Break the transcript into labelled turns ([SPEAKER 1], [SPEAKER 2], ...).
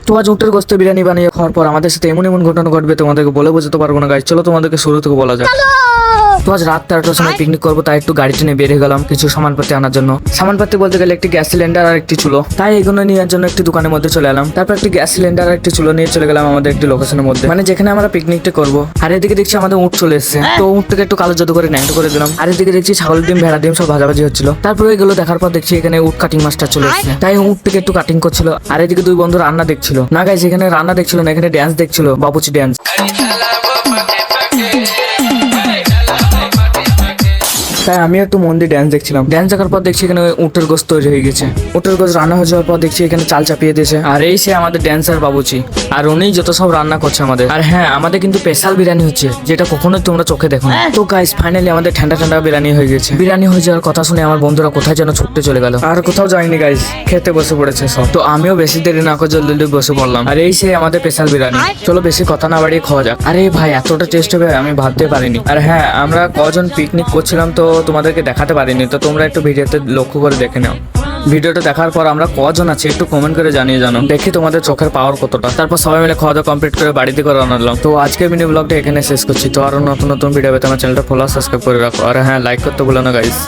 [SPEAKER 1] তো আজ উটের গোস্ত বিরিয়ানি বানিয়ে খাওয়ার পর আমাদের সাথে এমন এমন ঘটনা ঘটবে তোমাদেরকে বলে বোঝাতে পারবো না গাইস। চলো তোমাদেরকে শুরু থেকে বলা যায়। তো আজ রাত 3টার সময় পিকনিক করবো, তাই একটু গাড়ি টেনে বেরিয়ে গেলাম কিছু সামানপাতি আনার জন্য। সামানপাতি বলতে গেলে একটি গ্যাস সিলিন্ডার আর একটি চুলো, তাই এগুলো নেওয়ার জন্য একটি দোকানের মধ্যে চলে এলাম। তারপর একটি গ্যাস সিলিন্ডার আর একটি চুলো নিয়ে চলে গেলাম আমাদের একটি লোকেশনের মধ্যে, মানে যেখানে আমরা পিকনিকটা করবো। আর এদিকে দেখছি আমাদের উট চলে এসেছে, তো উটটাকে একটু কালো জাদু করে ন্যাংটো করে দিলাম। আর এদিকে দেখছি ছাগল ডিম ভেড়া ডিম সব ভাজাভাজি হচ্ছিল। তারপরে এগুলো দেখার পর দেখছি এখানে উট কাটিং মাস্টার চলে এসেছে, তাই উটটাকে একটু কাটিং করছিল। আর এদিকে দুই বন্ধু রান্না দেখছিল। না গাইস, এখানে রান্না দেখছিল না, এখানে ড্যান্স দেখছিল, বাবুচি ড্যান্স। তাই আমি একটু মন দিয়ে ড্যান্স দেখছিলাম। ড্যান্স দেখার পর দেখছি এখানে উটের গোস্ত তৈরি হয়ে গেছে। উটের গোস্ত রান্না হয়ে যাওয়ার পর দেখছি এখানে চাল চাপিয়ে দিয়েছে। আর এই সে আমাদের ড্যান্সার বাবুচি, আর উনি যত সব রান্না করছে আমাদের। আর হ্যাঁ, আমাদের কিন্তু স্পেশাল বিরিয়ানি হচ্ছে, যেটা কখনোই তোমরা চোখে দেখো না। তো গাইস, ফাইনালি আমাদের ঠান্ডা ঠান্ডা বিরিয়ানি হয়ে গেছে। বিরিয়ানি হয়ে যাওয়ার কথা শুনে আমার বন্ধুরা কোথায় যেন ছুটতে চলে গেল। আর কোথাও যায়নি গাইস, খেতে বসে পড়েছে সব। তো আমিও বেশি দেরি না করে জলদি জলদি বসে পড়লাম। আর এই সে আমাদের স্পেশাল বিরিয়ানি। চলো বেশি কথা না বাড়িয়ে খাওয়া যাক। আরে ভাই, এতটা টেস্ট হবে আমি ভাবতে পারিনি। আর হ্যাঁ, আমরা কজন পিকনিক করছিলাম তো তোমাদেরকে দেখাতে পারিনি, তো তোমরা একটু ভিডিওতে লক্ষ্য করে দেখে নাও। ভিডিওটা দেখার পর আমরা কজন আছি একটু কমেন্ট করে জানিয়ে জানো, দেখি তোমাদের চোখের পাওয়ার কতটা। তারপর সবাই মিলে খাওয়া দাওয়া কমপ্লিট করে বাড়িতে করে আনলাম। তো আজকের মিনি ব্লগটা এখানে শেষ করছি। তো আরো নতুন নতুন ভিডিও পেতে আমার চ্যানেলটা ফলো সাবস্ক্রাইব করে রাখো। আর হ্যাঁ, লাইক করতে ভুলো না গাইস।